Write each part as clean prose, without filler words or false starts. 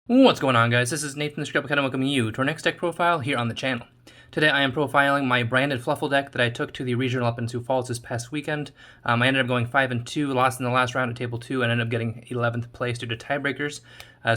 What's going on, guys? This is Nathan the Scrub, and welcoming you to our next deck profile here on the channel. Today I am profiling my Branded Fluffal deck that I took to the regional up in Sioux Falls this past weekend. I ended up going 5-2, lost in the last round at table 2, and ended up getting 11th place due to tiebreakers.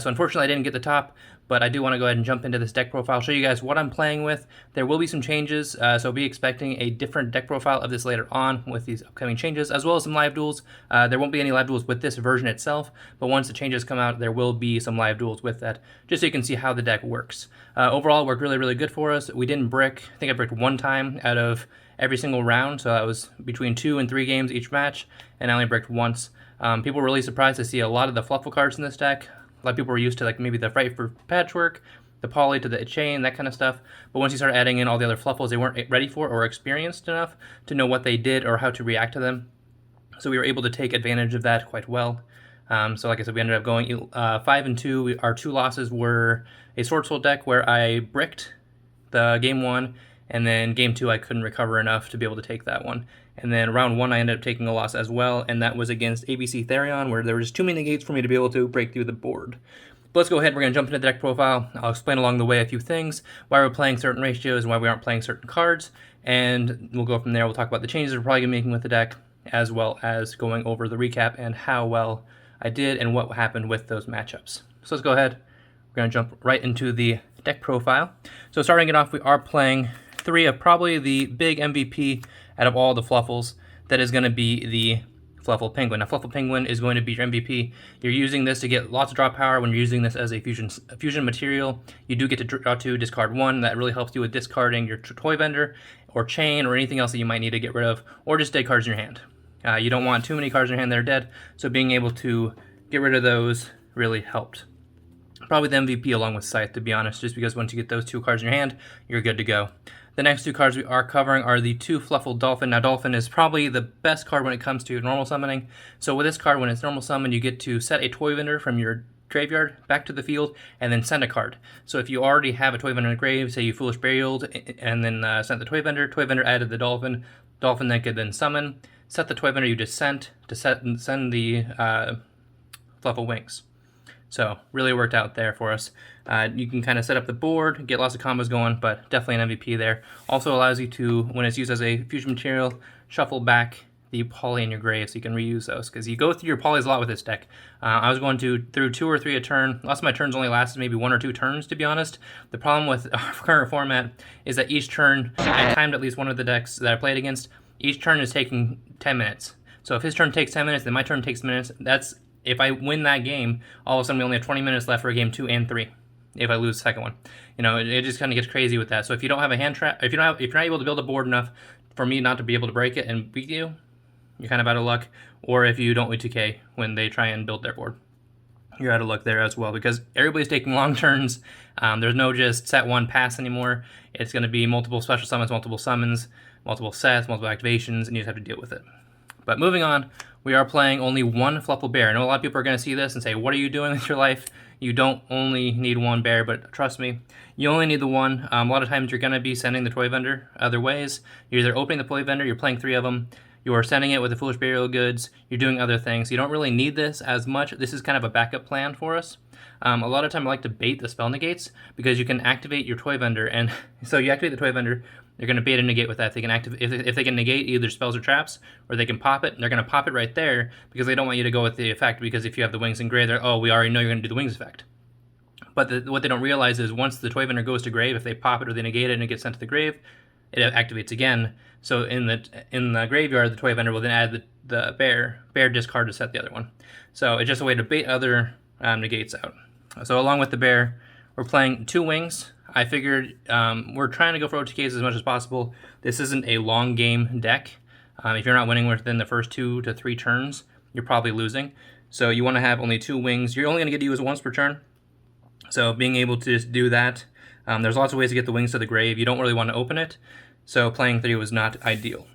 So unfortunately I didn't get the top, but I do want to go ahead and jump into this deck profile, show you guys what I'm playing with. There will be some changes, so be expecting a different deck profile of this later on with these upcoming changes, as well as some live duels. There won't be any live duels with this version itself, but once the changes come out, there will be some live duels with that, just so you can see how the deck works. Overall, it worked really good for us. We didn't brick. I think I bricked one time out of every single round, so that was between 2 and 3 games each match, and I only bricked once. People were really surprised to see a lot of the Fluffal cards in this deck. A lot of people were used to like maybe the Fright for Patchwork, the Poly to the Chain, that kind of stuff. But once you start adding in all the other Fluffals, they weren't ready for or experienced enough to know what they did or how to react to them. So we were able to take advantage of that quite well. So like I said, we ended up going 5-2. Our 2 losses were a Sword Soul deck where I bricked the game 1, and then game 2 I couldn't recover enough to be able to take that one. And then round 1 I ended up taking a loss as well, and that was against ABC Therion, where there were just too many gates for me to be able to break through the board. But let's go ahead, we're going to jump into the deck profile. I'll explain along the way a few things, why we're playing certain ratios and why we aren't playing certain cards, and we'll go from there. We'll talk about the changes we're probably going to be making with the deck, as well as going over the recap and how well I did and what happened with those matchups. So let's go ahead. We're going to jump right into the deck profile. So starting it off, we are playing 3 of probably the big MVP out of all the Fluffals. That is going to be the Fluffal Penguin. Now, Fluffal Penguin is going to be your MVP. You're using this to get lots of draw power. When you're using this as a fusion material, you do get to draw 2, discard 1. That really helps you with discarding your Toy Vendor or Chain or anything else that you might need to get rid of, or just dead cards in your hand. You don't want too many cards in your hand that are dead, so being able to get rid of those really helped. Probably the MVP along with Scythe, to be honest, just because once you get those 2 cards in your hand, you're good to go. The next 2 cards we are covering are the 2 Fluffal Dolphin. Now, Dolphin is probably the best card when it comes to normal summoning. So with this card, when it's normal summon, you get to set a Toy Vendor from your graveyard back to the field and then send a card. So if you already have a Toy Vendor in the grave, say you Foolish Burial and then sent the Toy Vendor added the Dolphin, Dolphin then could then summon, set the Toy Vendor you just sent to send the Fluffal Wings. So really worked out there for us. You can kind of set up the board, get lots of combos going, but definitely an MVP there. Also allows you to, when it's used as a fusion material, shuffle back the poly in your grave so you can reuse those, because you go through your polys a lot with this deck. I was going through 2 or 3 a turn. Lots of my turns only lasted maybe 1 or 2 turns, to be honest. The problem with our current format is that each turn, I timed at least one of the decks that I played against, each turn is taking 10 minutes. So if his turn takes 10 minutes, then my turn takes minutes. That's, if I win that game, all of a sudden we only have 20 minutes left for game 2 and 3. If I lose the second one, you know, it just kind of gets crazy with that. So if you don't have a hand trap, if you're not able to build a board enough for me not to be able to break it and beat you, you're kind of out of luck. Or if you don't OTK when they try and build their board, you're out of luck there as well, because everybody's taking long turns. There's no just set 1 pass anymore. It's going to be multiple special summons, multiple sets, multiple activations, and you just have to deal with it. But moving on, we are playing only 1 Fluffal Bear. I know a lot of people are going to see this and say, what are you doing with your life? You don't only need 1 bear, but trust me, you only need the 1. A lot of times you're going to be sending the Toy Vendor other ways. You're either opening the Toy Vendor, you're playing 3 of them, you're sending it with the Foolish Burial Goods, you're doing other things. You don't really need this as much. This is kind of a backup plan for us. A lot of time I like to bait the spell negates, because you can activate your Toy Vendor, and so you activate the Toy Vendor, they're going to bait a negate with that. They can activate, if they can negate either spells or traps, or they can pop it, they're going to pop it right there, because they don't want you to go with the effect, because if you have the Wings in grave, they're, oh, we already know you're going to do the Wings effect. But what they don't realize is once the Toy Vendor goes to grave, if they pop it or they negate it and it gets sent to the grave, it activates again. So in the graveyard, the Toy Vendor will then add the bear discard to set the other one. So it's just a way to bait other negates out. So along with the bear, we're playing 2 wings. I figured we're trying to go for OTKs as much as possible. This isn't a long game deck. If you're not winning within the first 2 to 3 turns, you're probably losing. So you want to have only 2 wings. You're only going to get to use once per turn. So being able to just do that, there's lots of ways to get the wings to the grave. You don't really want to open it, so playing 3 was not ideal.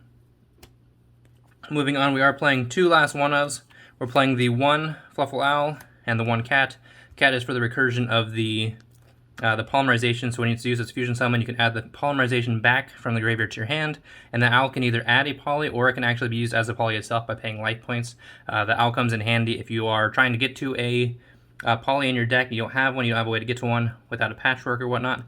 Moving on, we are playing 2 last 1-ofs. We're playing the 1 Fluffal Owl and the 1 Cat. Cat is for the recursion of the polymerization, so when it's used as fusion summon, you can add the polymerization back from the graveyard to your hand, and the owl can either add a poly, or it can actually be used as a poly itself by paying life points. The owl comes in handy if you are trying to get to a poly in your deck, you don't have one, you don't have a way to get to one without a patchwork or whatnot,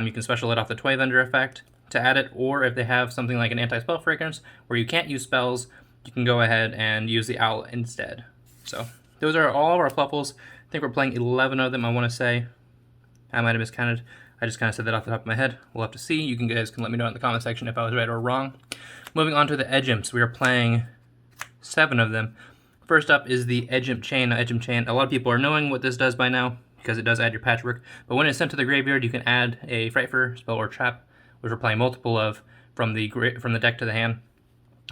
you can special it off the Toy Vendor effect to add it, or if they have something like an anti-spell fragrance where you can't use spells, you can go ahead and use the owl instead. So those are all of our Fluffals. I think we're playing 11 of them, I want to say. I might have miscounted. I just kind of said that off the top of my head. We'll have to see. You guys can let me know in the comment section if I was right or wrong. Moving on to the Edge Imps. We are playing 7 of them. First up is the Edge Imp Chain. Edge Imp Chain, a lot of people are knowing what this does by now because it does add your patchwork. But when it's sent to the graveyard, you can add a Frightfur, spell, or trap, which we're playing multiple of from the deck to the hand.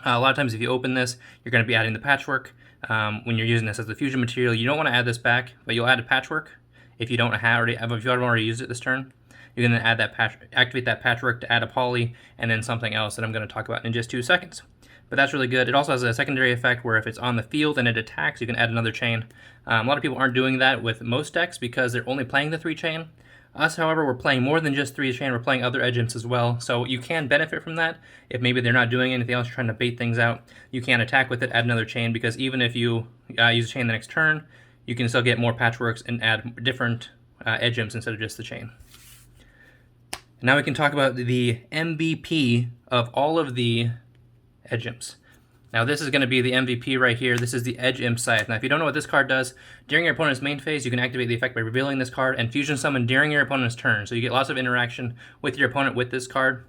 A lot of times if you open this, you're going to be adding the patchwork. When you're using this as the fusion material, you don't want to add this back, but you'll add a patchwork if you haven't already used it this turn. You can then add that activate that patchwork to add a poly, and then something else that I'm going to talk about in just 2 seconds. But that's really good. It also has a secondary effect where if it's on the field and it attacks, you can add another chain. A lot of people aren't doing that with most decks because they're only playing the 3 chain. Us, however, we're playing more than just 3 chain. We're playing other Edge Imps as well, so you can benefit from that. If maybe they're not doing anything else, trying to bait things out, you can attack with it, add another chain, because even if you use a chain the next turn, you can still get more patchworks and add different Edge Imps instead of just the chain. Now we can talk about the MVP of all of the Edge Imps. Now this is going to be the MVP right here. This is the Edge Imp Scythe. Now if you don't know what this card does, during your opponent's main phase, you can activate the effect by revealing this card and fusion summon during your opponent's turn. So you get lots of interaction with your opponent with this card.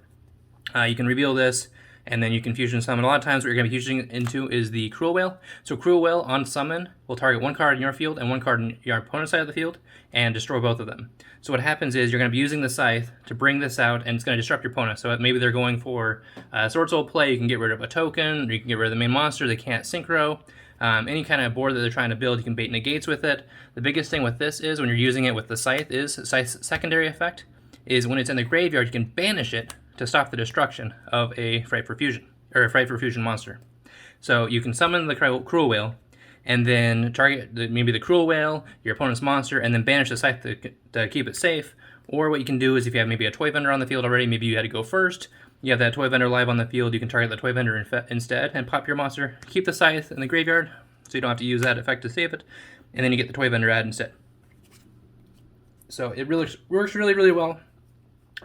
You can reveal this, and then you can fusion summon. A lot of times what you're going to be fusioning into is the Cruel Whale. So Cruel Whale on summon will target 1 card in your field and 1 card in your opponent's side of the field and destroy both of them. So what happens is you're going to be using the Scythe to bring this out, and it's going to disrupt your opponent. So maybe they're going for Sword Soul play, you can get rid of a token, or you can get rid of the main monster, they can't synchro. Any kind of board that they're trying to build, you can bait negates with it. The biggest thing with this is when you're using it with the Scythe is, Scythe's secondary effect is when it's in the graveyard, you can banish it to stop the destruction of a Frightfur Fusion, or a Frightfur Fusion monster. So you can summon the Cruel Whale, and then target maybe the Cruel Whale, your opponent's monster, and then banish the Scythe to keep it safe. Or what you can do is if you have maybe a Toy Vendor on the field already, maybe you had to go first, you have that Toy Vendor live on the field, you can target the Toy Vendor instead and pop your monster, keep the Scythe in the graveyard, so you don't have to use that effect to save it, and then you get the Toy Vendor ad instead. So it really works really, really well.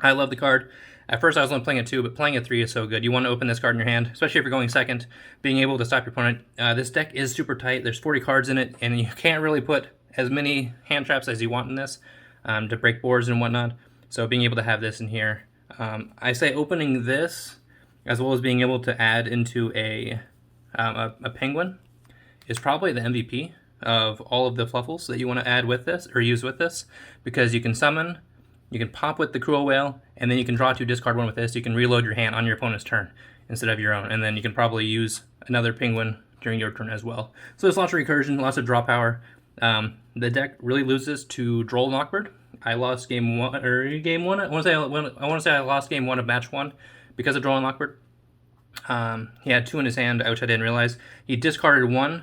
I love the card. At first I was only playing it 2, but playing it 3 is so good. You want to open this card in your hand, especially if you're going second, being able to stop your opponent. This deck is super tight. There's 40 cards in it, and you can't really put as many hand traps as you want in this to break boards and whatnot. So being able to have this in here, I say opening this, as well as being able to add into a penguin, is probably the MVP of all of the Fluffals that you want to add with this, or use with this, because you can summon, you can pop with the Cruel Whale, and then you can draw 2, discard 1 with this. You can reload your hand on your opponent's turn instead of your own, and then you can probably use another penguin during your turn as well. So there's lots of recursion, lots of draw power. The deck really loses to Droll Knockbird. I lost game 1. I want to say I lost game 1 of match 1 because of Droll Knockbird. He had 2 in his hand, which I didn't realize. He discarded 1,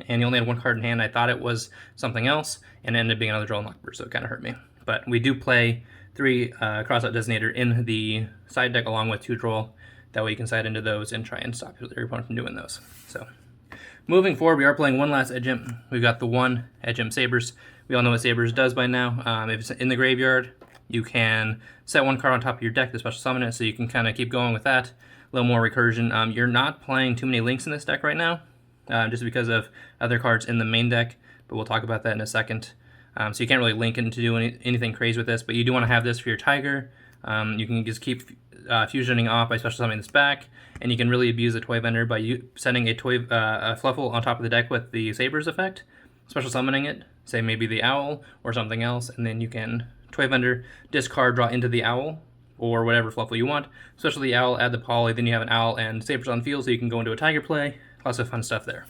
and he only had 1 card in hand. I thought it was something else, and it ended up being another Droll Knockbird, so it kind of hurt me. But we do play 3 Crossout Designator in the side deck along with 2 Droll. That way you can side into those and try and stop your opponent from doing those. So, moving forward, we are playing one last Edge Imp. We've got the 1 Edge Imp Sabers. We all know what Sabers does by now. If it's in the graveyard, you can set 1 card on top of your deck to special summon it, so you can kind of keep going with that. A little more recursion. You're not playing too many links in this deck right now, just because of other cards in the main deck, but we'll talk about that in a second. So you can't really link into doing anything crazy with this, but you do want to have this for your Tiger. You can just keep fusioning off by special summoning this back, and you can really abuse the Toy Vendor by sending a Fluffal on top of the deck with the Sabers effect, special summoning it, say maybe the Owl or something else, and then you can Toy Vendor, discard, draw into the Owl, or whatever Fluffal you want. Especially the Owl, add the Poly, then you have an Owl and Sabers on field, so you can go into a Tiger play. Lots of fun stuff there.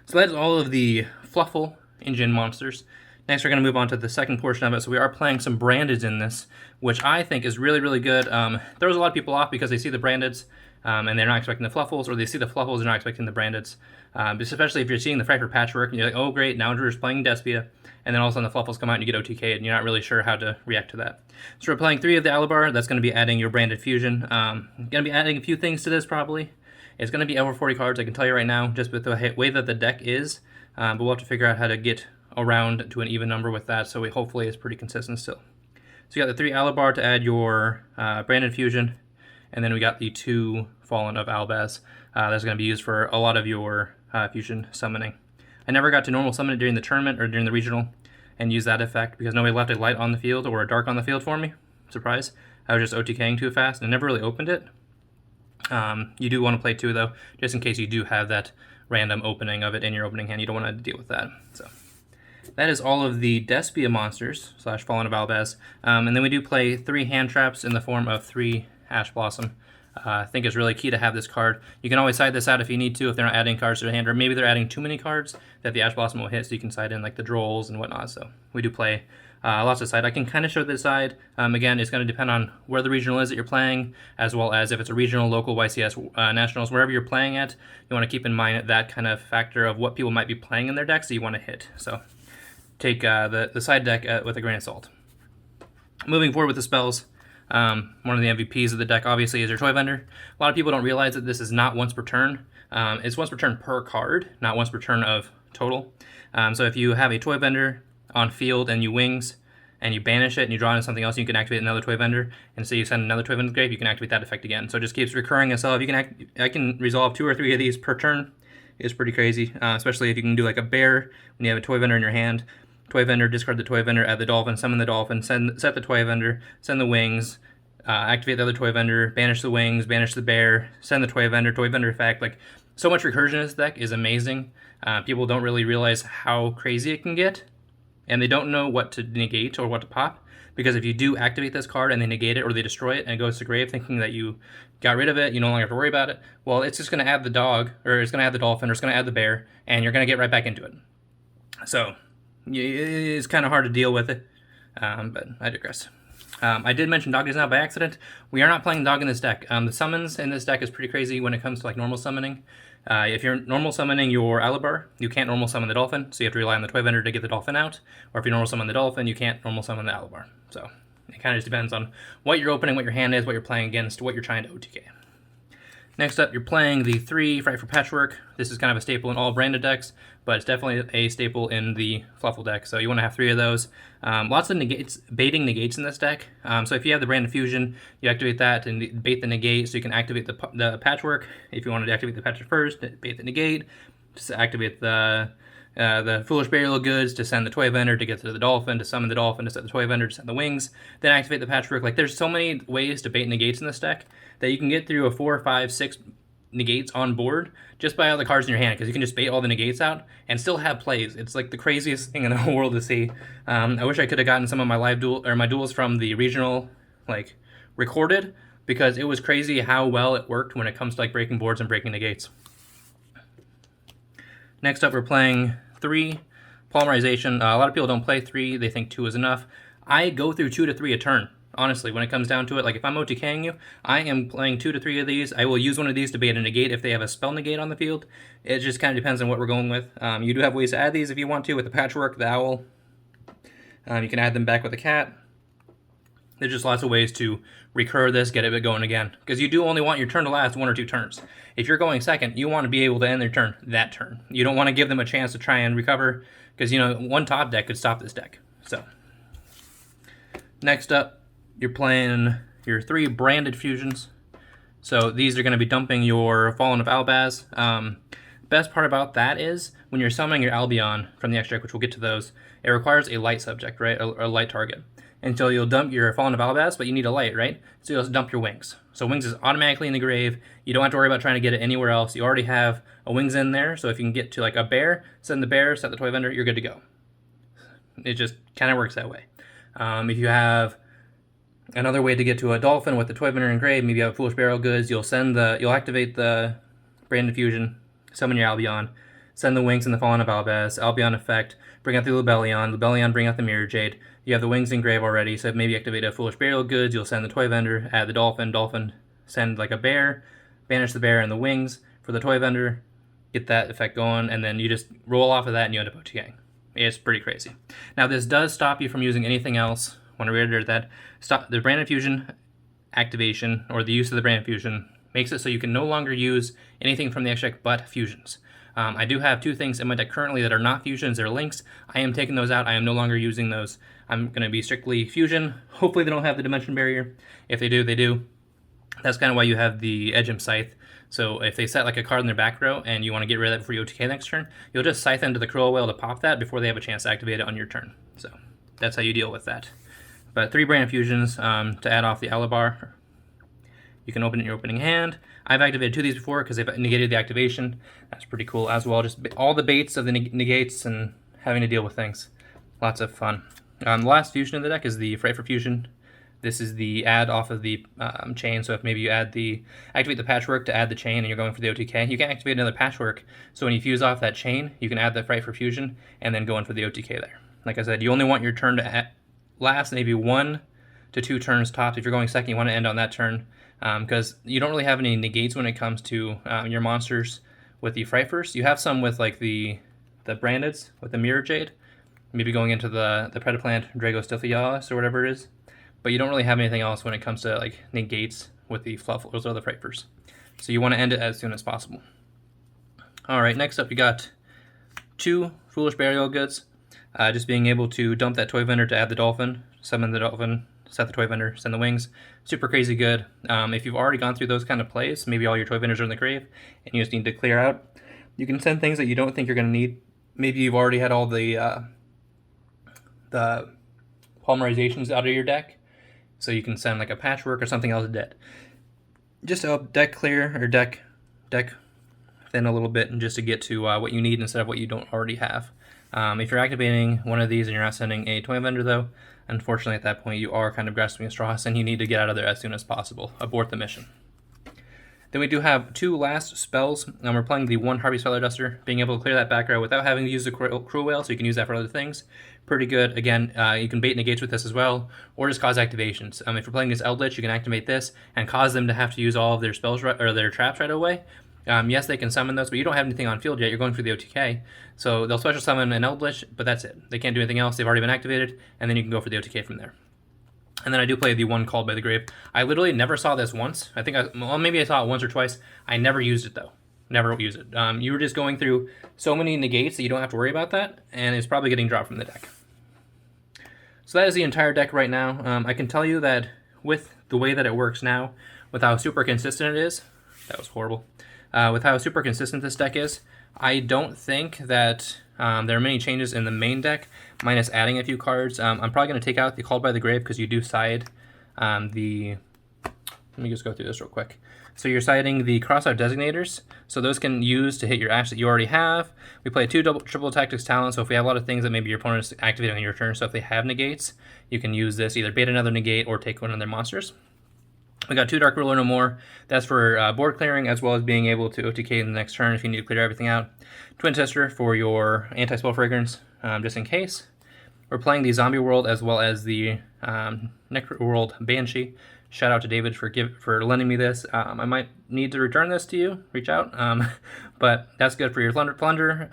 So that's all of the Fluffal engine monsters. Next, we're going to move on to the second portion of it. So we are playing some Brandeds in this, which I think is really, really good. Throws a lot of people off because they see the Brandeds and they're not expecting the Fluffals, or they see the Fluffals and they're not expecting the Brandeds. Especially if you're seeing the Frightfur Patchwork and you're like, oh great, now Drew's playing Despia, and then all of a sudden the Fluffals come out and you get OTK'd and you're not really sure how to react to that. So we're playing 3 of the Alabar. That's going to be adding your Branded Fusion. Going to be adding a few things to this probably. It's going to be over 40 cards, I can tell you right now, just with the way that the deck is. But we'll have to figure out how to get around to an even number with that, so hopefully it's pretty consistent still. So you got the 3 Alabar to add your Branded Fusion, and then we got the 2 Fallen of Albaz. That's going to be used for a lot of your fusion summoning. I never got to normal summon it during the tournament or during the regional and use that effect because nobody left a light on the field or a dark on the field for me. Surprise. I was just OTKing too fast and never really opened it. You do want to play 2 though, just in case you do have that random opening of it in your opening hand. You don't want to deal with that. So that is all of the Despia monsters / Fallen of Albaz. And then we do play 3 hand traps in the form of 3 Ash Blossom. I think it's really key to have this card. You can always side this out if you need to, if they're not adding cards to the hand, or maybe they're adding too many cards that the Ash Blossom will hit, so you can side in like the Drolls and whatnot. So we do play lots of side. I can kind of show this side. Again, it's going to depend on where the regional is that you're playing, as well as if it's a regional, local, YCS, nationals, wherever you're playing at. You want to keep in mind that kind of factor of what people might be playing in their decks that you want to hit. So take the side deck with a grain of salt. Moving forward with the spells. One of the MVPs of the deck, obviously, is your Toy Vendor. A lot of people don't realize that this is not once per turn. It's once per turn per card, not once per turn of total. So if you have a Toy Vendor on field and you wings, and you banish it and you draw into something else, you can activate another Toy Vendor. And so you send another Toy Vendor to the grave, you can activate that effect again. So it just keeps recurring itself. I can resolve 2 or 3 of these per turn. It's pretty crazy, especially if you can do like a bear when you have a Toy Vendor in your hand. Toy Vendor, discard the Toy Vendor, add the Dolphin, summon the Dolphin, set the Toy Vendor, send the wings, activate the other Toy Vendor, banish the wings, banish the bear, send the Toy Vendor effect. Like, so much recursion in this deck is amazing. People don't really realize how crazy it can get, and they don't know what to negate or what to pop, because if you do activate this card and they negate it or they destroy it and it goes to grave thinking that you got rid of it, you no longer have to worry about it, well, it's just going to add the dog, or it's going to add the Dolphin, or it's going to add the bear, and you're going to get right back into it. So it's kind of hard to deal with it, but I digress. I did mention Dog is Now by accident. We are not playing Dog in this deck. The summons in this deck is pretty crazy when it comes to like normal summoning. If you're normal summoning your Alabar, you can't normal summon the Dolphin, so you have to rely on the Toy Vendor to get the Dolphin out. Or if you normal summon the Dolphin, you can't normal summon the Alabar. So it kind of just depends on what you're opening, what your hand is, what you're playing against, what you're trying to OTK. Next up, you're playing the 3 Fright for Patchwork. This is kind of a staple in all branded decks, but it's definitely a staple in the Fluffal deck, so you want to have 3 of those. Lots of negates, baiting negates in this deck. So if you have the Branded Fusion, you activate that and bait the negate, so you can activate the Patchwork. If you wanted to activate the Patchwork first, bait the negate, just activate the Foolish Burial Goods to send the Toy Vendor to get to the Dolphin, to summon the Dolphin, to set the Toy Vendor, to send the Wings, then activate the Patchwork. Like, there's so many ways to bait negates in this deck that you can get through a 4, 5, 6 negates on board just by all the cards in your hand, because you can just bait all the negates out and still have plays. It's like the craziest thing in the whole world to see. I wish I could have gotten some of my live my duels from the regional like recorded, because it was crazy how well it worked when it comes to like breaking boards and breaking negates. Next up, we're playing 3 polymerization. A lot of people don't play 3; they think 2 is enough. I go through 2 to 3 a turn. Honestly, when it comes down to it, like if I'm OTKing you, I am playing 2 to 3 of these. I will use one of these to bait a negate if they have a spell negate on the field. It just kind of depends on what we're going with. You do have ways to add these if you want to with the Patchwork, the Owl. You can add them back with a Cat. There's just lots of ways to recur this, get it going again. Because you do only want your turn to last 1 or 2 turns. If you're going second, you want to be able to end their turn that turn. You don't want to give them a chance to try and recover, because, you know, one top deck could stop this deck. So, next up, you're playing your 3 Branded Fusions. So these are going to be dumping your Fallen of Albaz. Best part about that is when you're summoning your Albion from the extra deck, which we'll get to those, it requires a light subject, right? A light target. And so you'll dump your Fallen of Albaz, but you need a light, right? So you'll dump your Wings. So Wings is automatically in the grave. You don't have to worry about trying to get it anywhere else. You already have a Wings in there, so if you can get to like a bear, send the bear, set the Toy Vendor, you're good to go. It just kind of works that way. If you have another way to get to a Dolphin with the Toy Vendor engraved, maybe you have Foolish Burial Goods, you'll activate the Branded Fusion, summon your Albion, send the Wings and the Fallen of Albaz, Albion effect, bring out the Lebellion, bring out the Mirror Jade. You have the Wings engraved already, so maybe activate a Foolish Burial Goods, you'll send the Toy Vendor, add the Dolphin, send like a bear, banish the bear and the Wings for the Toy Vendor, get that effect going, and then you just roll off of that and you end up OTKing. It's pretty crazy. Now this does stop you from using anything else. I want to reiterate that. Stop the Branded Fusion activation, or the use of the Branded Fusion, makes it so you can no longer use anything from the extra deck but fusions. I do have 2 things in my deck currently that are not fusions, they're links. I am taking those out. I am no longer using those. I'm going to be strictly fusion. Hopefully they don't have the dimension barrier. If they do, they do. That's kind of why you have the Edge Scythe. So if they set like a card in their back row and you want to get rid of that before you OTK next turn, you'll just Scythe into the Crow Whale to pop that before they have a chance to activate it on your turn. So that's how you deal with that. But 3 Branded Fusions to add off the Alabar. You can open it in your opening hand. I've activated 2 of these before because they've negated the activation. That's pretty cool as well. Just all the baits of the negates and having to deal with things. Lots of fun. The last fusion of the deck is the Fright for Fusion. This is the add off of the chain, so if maybe you activate the Patchwork to add the chain and you're going for the OTK, you can activate another Patchwork, so when you fuse off that chain, you can add the Fright for Fusion and then go in for the OTK there. Like I said, you only want your turn to last maybe 1 to 2 turns tops. If you're going second, you want to end on that turn, because you don't really have any negates when it comes to your monsters with the Fright First. You have some with like the Brandeds, with the Mirror Jade, maybe going into the Predaplant Dragostiphialis or whatever it is. But you don't really have anything else when it comes to like negates with the Fluffals or the Fright First. So you want to end it as soon as possible. Alright, next up we got 2 Foolish Burial Goods. Just being able to dump that Toy Vendor to add the Dolphin, summon the Dolphin, set the Toy Vendor, send the Wings. Super crazy good. If you've already gone through those kind of plays, maybe all your Toy Vendors are in the grave and you just need to clear out, you can send things that you don't think you're going to need. Maybe you've already had all the polymerizations out of your deck, so you can send like a Patchwork or something else dead. Just to help deck clear, or deck thin a little bit, and just to get to what you need instead of what you don't already have. If you're activating one of these and you're not sending a Toy Vendor though, unfortunately at that point you are kind of grasping at straws and you need to get out of there as soon as possible. Abort the mission. Then we do have 2 last spells. We're playing the 1 Harvey Speller Duster, being able to clear that back row without having to use the Crow Whale, so you can use that for other things. Pretty good. Again, you can bait negates with this as well, or just cause activations. If you're playing this Eldritch, you can activate this and cause them to have to use all of their spells or their traps right away. Yes, they can summon those, but you don't have anything on field yet. You're going for the OTK, so they'll special summon an Eldritch, but that's it. They can't do anything else. They've already been activated, and then you can go for the OTK from there. And then I do play the 1 Called by the Grave. I literally never saw this once. Well, maybe I saw it once or twice. I never used it though. Never used it. You were just going through so many negates that you don't have to worry about that, and it's probably getting dropped from the deck. So that is the entire deck right now. I can tell you that with the way that it works now, with how super consistent it is, that was horrible. With how super consistent this deck is, I don't think that there are many changes in the main deck, minus adding a few cards. I'm probably going to take out the Called by the Grave because you do side let me just go through this real quick. So you're siding the Crossout Designators, so those can use to hit your Ash that you already have. We play 2 triple Tactics Talent, so if we have a lot of things that maybe your opponent is activating on your turn, so if they have negates, you can use this, either bait another negate or take one of their monsters. We got 2 Dark Ruler No More. That's for board clearing, as well as being able to OTK in the next turn if you need to clear everything out. Twin Tester for your anti-spell fragrance, just in case. We're playing the Zombie World as well as the Necro World Banshee. Shout out to David for lending me this. I might need to return this to you. Reach out. But that's good for your Plunder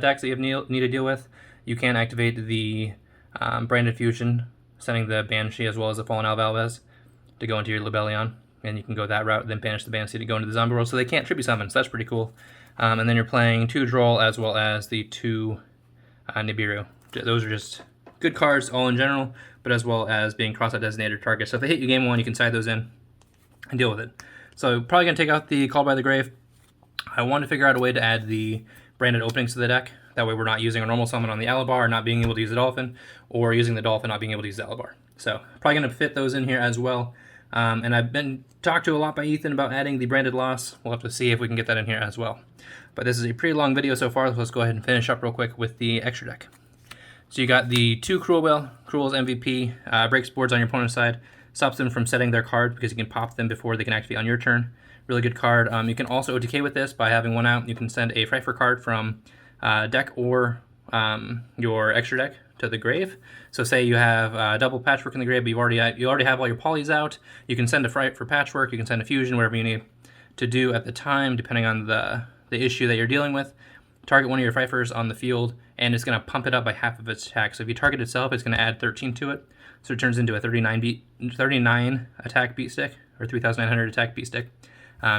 decks that you need to deal with. You can activate the Branded Fusion, sending the Banshee as well as the Fallen Alvalvez to go into your Libellion, and you can go that route, then banish the Banshee to go into the Zombie World, so they can't tribute summon, so that's pretty cool. And then you're playing 2 Droll as well as the 2 Nibiru. Those are just good cards all in general, but as well as being cross-out designated targets. So if they hit you game 1, you can side those in and deal with it. So probably going to take out the Called by the Grave. I want to figure out a way to add the branded openings to the deck. That way we're not using a normal summon on the Alabar, not being able to use the Dolphin, or using the Dolphin, not being able to use the Alabar. So probably going to fit those in here as well. And I've been talked to a lot by Ethan about adding the Branded Loss. We'll have to see if we can get that in here as well. But this is a pretty long video so far, so let's go ahead and finish up real quick with the extra deck. So you got the 2 Cruel Whale. Cruel's MVP, breaks boards on your opponent's side, stops them from setting their card because you can pop them before they can activate on your turn. Really good card. You can also OTK with this by having 1 out. You can send a Fright for card from deck or your extra deck to the grave. So say you have double Patchwork in the grave, but you already have all your polys out. You can send a Fright for Patchwork. You can send a Fusion, whatever you need to do at the time, depending on the issue that you're dealing with. Target one of your Frighters on the field, and it's going to pump it up by half of its attack. So if you target itself, it's going to add 13 to it. So it turns into a 39 attack beat stick, or 3,900 attack beat stick.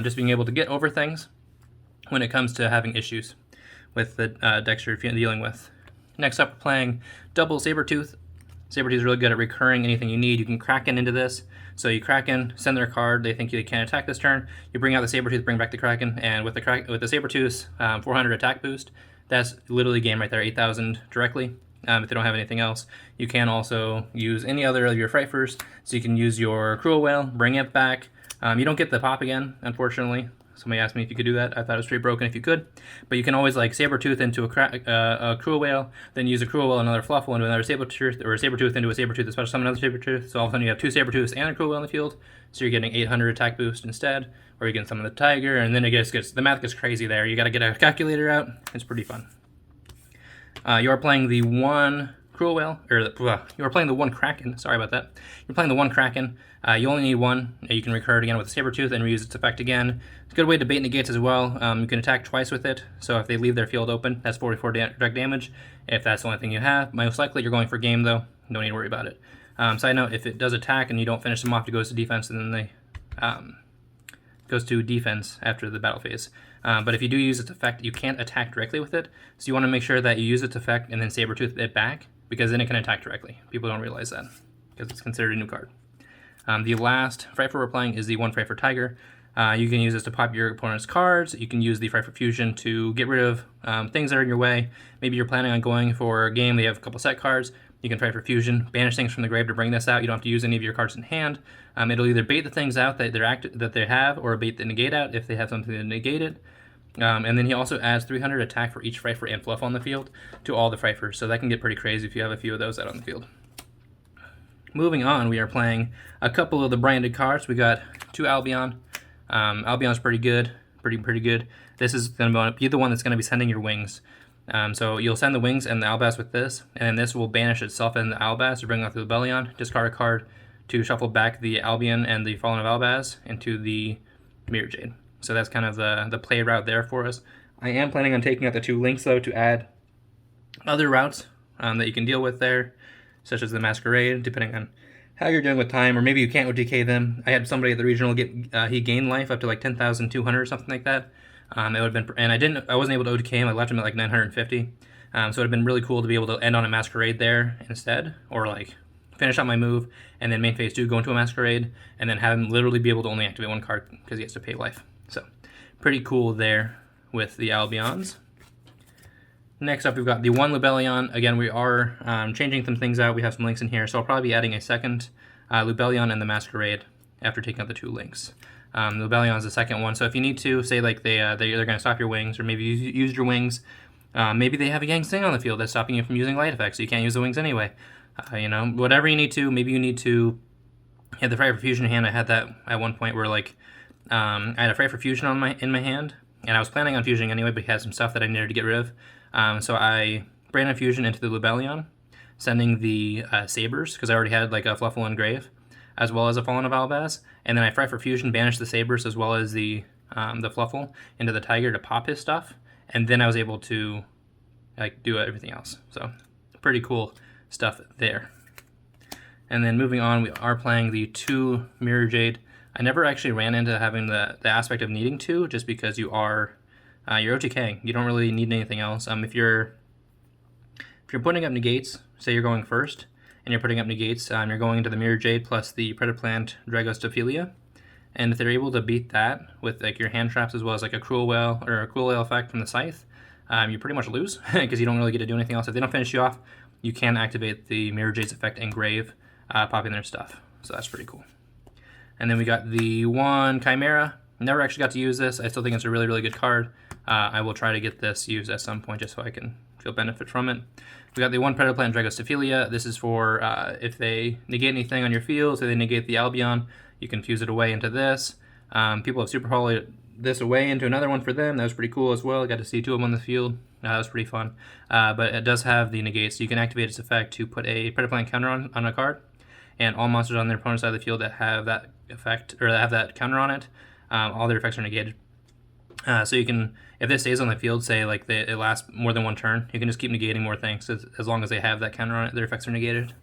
Just being able to get over things when it comes to having issues. with the decks you're dealing with. Next up, we're playing double Sabertooth. Sabertooth is really good at recurring anything you need. You can Kraken into this. So you Kraken, send their card, they think they can't attack this turn. You bring out the Sabertooth, bring back the Kraken, and with the Sabertooth's 400 attack boost, that's literally game right there, 8,000 directly. If they don't have anything else, you can also use any other of your Frightfurs. So you can use your Cruel Whale, bring it back. You don't get the pop again, unfortunately. Somebody asked me if you could do that. I thought it was straight broken if you could. But you can always like Sabertooth into a Cruel Whale, then use a Cruel Whale, another Fluffal into another Sabertooth, or a Sabertooth into a Sabertooth, special summon another Sabertooth. So all of a sudden you have two Sabertooths and a Cruel Whale in the field. So you're getting 800 attack boost instead. Or you can summon the Tiger, and then it gets the math gets crazy there. You got to get a calculator out. It's pretty fun. You are playing the one Cruel Whale, or you are playing the one Kraken. Sorry about that. You're playing the one Kraken. You only need one. You can recur it again with a Sabertooth and reuse its effect again. It's a good way to bait negates as well. You can attack twice with it. So if they leave their field open, that's 44 direct damage. If that's the only thing you have, most likely you're going for game though. No need to worry about it. Side note: if it does attack and you don't finish them off, it goes to defense, and then they goes to defense after the battle phase. But if you do use its effect, you can't attack directly with it. So you want to make sure that you use its effect and then Sabertooth it back, because then it can attack directly. People don't realize that, because it's considered a new card. The last Frightfur we're playing is the one Frightfur Tiger. You can use this to pop your opponent's cards. You can use the Frightfur Fusion to get rid of things that are in your way. Maybe you're planning on going for a game, they have a couple set cards. You can Frightfur Fusion, banish things from the grave to bring this out. You don't have to use any of your cards in hand. It'll either bait the things out that they have, or bait the negate out if they have something to negate it. And then he also adds 300 attack for each Frightfur and Fluff on the field to all the Frightfurs, so that can get pretty crazy if you have a few of those out on the field. Moving on, we are playing a couple of the branded cards. We got two Albion. Albion's pretty good, pretty good. This is going to be the one that's going to be sending your wings. So you'll send the wings and the Albaz with this, and then this will banish itself and the Albaz to bring out the Rebellion. Discard a card to shuffle back the Albion and the Fallen of Albaz into the Mirror Jade. So that's kind of the play route there for us. I am planning on taking out the two links though to add other routes that you can deal with there, such as the Masquerade, depending on how you're doing with time, or maybe you can't OTK them. I had somebody at the regional he gained life up to like 10,200 or something like that. It would have been, and I wasn't able to OTK him. I left him at like 950. So it would have been really cool to be able to end on a Masquerade there instead, or like finish out my move and then main phase 2 go into a Masquerade, and then have him literally be able to only activate one card because he has to pay life. So pretty cool there with the Albions. Next up, we've got the one Lubellion. Again, we are changing some things out. We have some links in here, so I'll probably be adding a second Lubellion and the Masquerade after taking out the two links. Lubellion is the second one, so if you need to, say like they're going to stop your wings, or maybe you used your wings, maybe they have a Yang Sing on the field that's stopping you from using light effects, so you can't use the wings anyway. You know, whatever you need to. Maybe you need to have the Frightfur Fusion in hand. I had that at one point where like I had a Frightfur Fusion in my hand, and I was planning on fusing anyway, but he had some stuff that I needed to get rid of. So I Branded Fusion into the Lubellion, sending the Sabers, because I already had like a Fluffal and Grave, as well as a Fallen of Albaz, and then I Frightfur Fusion, banished the Sabers as well as the Fluffal into the Tiger to pop his stuff, and then I was able to like do everything else. So pretty cool stuff there. And then moving on, we are playing the two Mirror Jade. I never actually ran into having the aspect of needing to, just because you're OTKing. You don't really need anything else. If you're putting up negates, say you're going first, and you're putting up negates, you're going into the Mirror Jade plus the Predaplant Dragostophilia, and if they're able to beat that with like your hand traps as well as like a Cruel Whale or a Cruel Whale effect from the Scythe, you pretty much lose because you don't really get to do anything else. If they don't finish you off, you can activate the Mirror Jade's effect and Grave, popping their stuff. So that's pretty cool. And then we got the one Chimera. Never actually got to use this. I still think it's a really good card. I will try to get this used at some point just so I can feel benefit from it. We got the one Predaplant Dragostophilia. This is for if they negate anything on your field, so they negate the Albion, you can fuse it away into this. People have super hollowed this away into another one for them. That was pretty cool as well. I got to see two of them on the field. That was pretty fun. But it does have the negate, so you can activate its effect to put a Predaplant counter on a card, and all monsters on their opponent's side of the field that have that effect, or that have that counter on it, all their effects are negated. So you can, if this stays on the field, say like it lasts more than one turn, you can just keep negating more things as long as they have that counter on it, their effects are negated.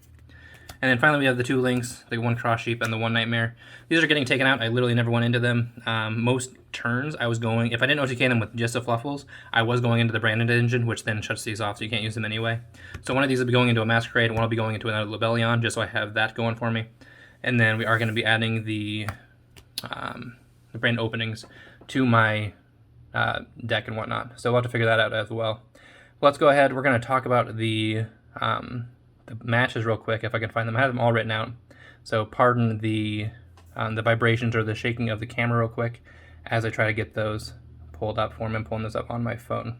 And then finally we have the 2 links, the 1 cross sheep and the 1 nightmare. These are getting taken out. I literally never went into them. Most turns I was going, if I didn't OTK them with just the Fluffals, I was going into the Branded engine, which then shuts these off so you can't use them anyway. So one of these will be going into a Masquerade, one will be going into another Lebellion, just so I have that going for me. And then we are going to be adding the brand openings to my deck and whatnot. So we'll have to figure that out as well. Let's go ahead. We're going to talk about the matches real quick if I can find them. I have them all written out. So pardon the vibrations or the shaking of the camera real quick as I try to get those pulled up for me. I'm pulling this up on my phone.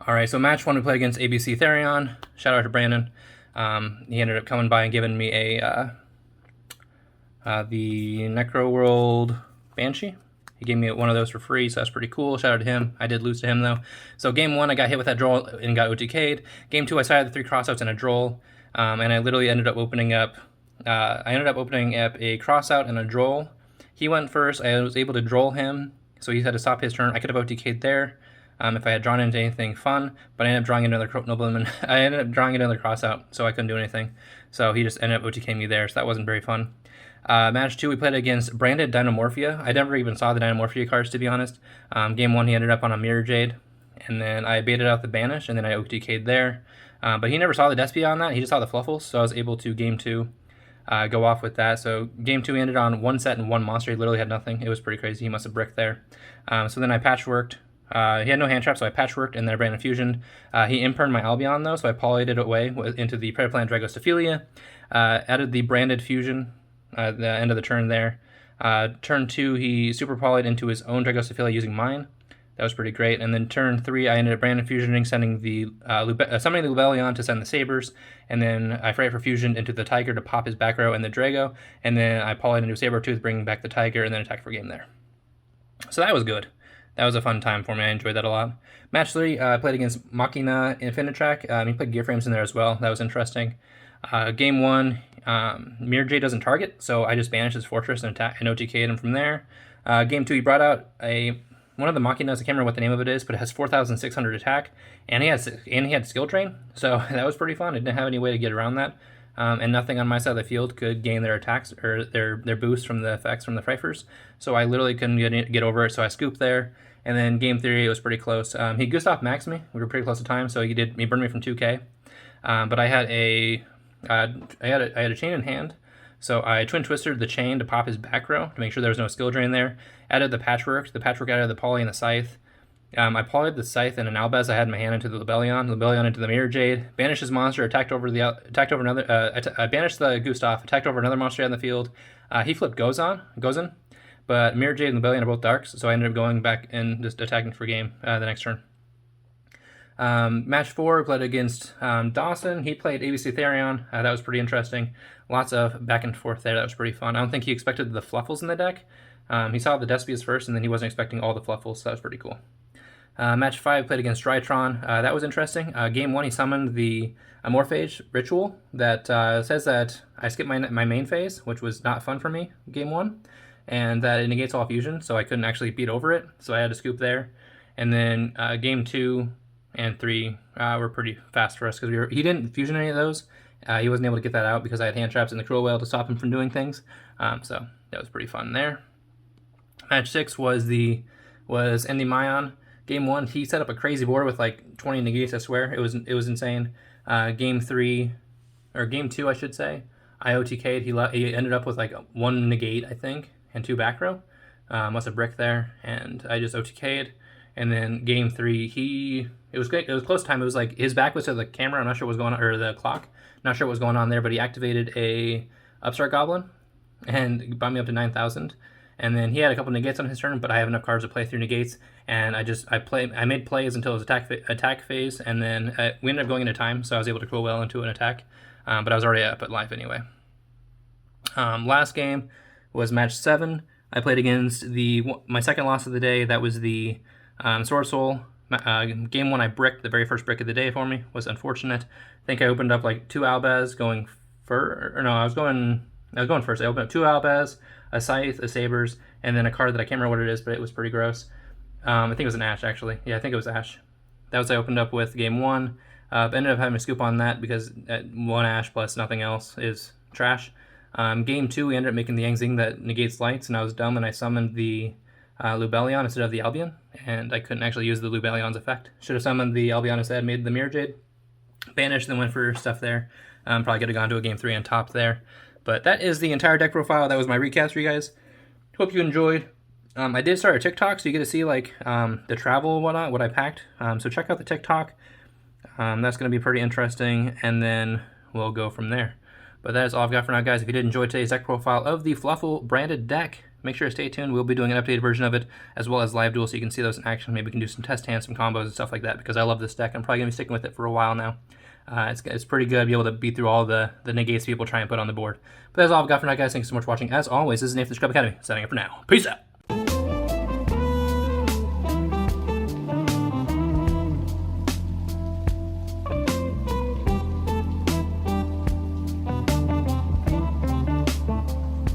All right, so match 1 we played against ABC Therion. Shout out to Brandon. He ended up coming by and giving me a the Necro World Banshee. He gave me one of those for free, so that's pretty cool. Shout out to him. I did lose to him, though. So game 1, I got hit with that droll and got OTK'd. Game 2, I saw I had the 3 crossouts and a droll, and I literally ended up opening up a crossout and a droll. He went first. I was able to droll him, so he had to stop his turn. I could have OTK'd there if I had drawn into anything fun, but I ended up drawing another nobleman. I ended up drawing another crossout, so I couldn't do anything. So he just ended up OTKing me there, so that wasn't very fun. Match 2, we played against Branded Dynamorphia. I never even saw the Dynamorphia cards, to be honest. Game 1, he ended up on a Mirror Jade, and then I baited out the Banish, and then I OTK'd there. But he never saw the Despia on that. He just saw the Fluffals, so I was able to game 2 go off with that. So game 2 ended on 1 set and 1 monster. He literally had nothing. It was pretty crazy. He must have bricked there. So then I patchworked. He had no hand trap, so I patchworked, and then I Branded Fusion. He imperned my Albion, though, so I polyed it away into the Predaplant Dragostophilia. Added the Branded Fusion at the end of the turn there. Turn 2, he super polyed into his own Dragostophilia using mine. That was pretty great. And then turn 3, I ended up Branded Fusioning, sending the summoning the Lebellion to send the Sabers, and then I Fright for Fusion into the Tiger to pop his back row and the Drago, and then I polyed into Sabertooth, bringing back the Tiger, and then attacked for game there. So that was good. That was a fun time for me. I enjoyed that a lot. Match 3, I played against Machina Infinitrack. He played Gear Frames in there as well. That was interesting. Game 1, Mirror Jade doesn't target, so I just banished his Fortress and OTK'd him from there. Game 2, he brought out one of the Machinas. I can't remember what the name of it is, but it has 4,600 attack, and he had Skill Drain, so that was pretty fun. I didn't have any way to get around that. And nothing on my side of the field could gain their attacks or their boost from the effects from the Frighters. So I literally couldn't get over it, so I scooped there. And then game 3, it was pretty close. He Gustav maxed me. We were pretty close to time, so he burned me from 2k. But I had a chain in hand, so I twin twisted the chain to pop his back row to make sure there was no skill drain there. Added the patchwork added the poly and the scythe. I polyed the scythe and an Albaz I had in my hand into the Lebellion into the Mirror Jade, banished his monster, I banished the Gustav, attacked over another monster on the field. He flipped Gozan, but Mirror Jade and Lebellion are both darks, so I ended up going back and just attacking for game the next turn. Match 4, played against Dawson. He played ABC Therion. That was pretty interesting. Lots of back and forth there. That was pretty fun. I don't think he expected the Fluffals in the deck. He saw the Despias first, and then he wasn't expecting all the Fluffals, so that was pretty cool. Match 5, played against Drytron. That was interesting. Game 1, he summoned the Amorphage Ritual that says that I skipped my main phase, which was not fun for me, game 1, and that it negates all fusion, so I couldn't actually beat over it, so I had to scoop there. And then game 2 and 3 were pretty fast for us, because he didn't fusion any of those. He wasn't able to get that out because I had hand traps in the Cruel Whale to stop him from doing things, so that was pretty fun there. Match 6 was Endy Mayan. Game 1, he set up a crazy board with like 20 negates, I swear. It was insane. Game 2, I should say, I OTK'd. He ended up with like 1 negate, I think, and 2 back row. Must have bricked there, and I just OTK'd. And then game 3, it was close time. It was like his back was to the camera. I'm not sure what was going on, or the clock. Not sure what was going on there, but he activated a Upstart Goblin and brought me up to 9,000. And then he had a couple negates on his turn, but I have enough cards to play through negates, and I made plays until his attack phase, and then we ended up going into time, so I was able to Cruel Whale into an attack, but I was already up at life anyway. Last game was match 7. I played against my second loss of the day. That was the Sword Soul. Game 1, I bricked. The very first brick of the day for me was unfortunate. I think I opened up like 2 Albaz going first, or no, I was going first. I opened up 2 Albaz, a Scythe, a Sabers, and then a card that I can't remember what it is, but it was pretty gross. I think it was an Ash, actually. Yeah, I think it was Ash. That was I opened up with game 1. Ended up having to scoop on that because one ash plus nothing else is trash. Game 2, we ended up making the Yangzing that negates lights, and I was dumb and I summoned the Lubellion instead of the Albion, and I couldn't actually use the Lubellion's effect. Should have summoned the Albion instead, made the Mirror Jade, banished, then went for stuff there. Probably could have gone to a game 3 on top there. But that is the entire deck profile. That was my recap for you guys. Hope you enjoyed. I did start a TikTok, so you get to see like the travel and whatnot, what I packed. So check out the TikTok. That's going to be pretty interesting, and then we'll go from there. But that is all I've got for now, guys. If you did enjoy today's deck profile of the Fluffal branded deck, make sure to stay tuned. We'll be doing an updated version of it, as well as live duels, so you can see those in action. Maybe we can do some test hands, some combos, and stuff like that, because I love this deck. I'm probably going to be sticking with it for a while now. It's pretty good to be able to beat through all the negates people try and put on the board. But that's all I've got for now, guys. Thanks so much for watching. As always, this is Nathan the Scrub Academy, signing up for now. Peace out.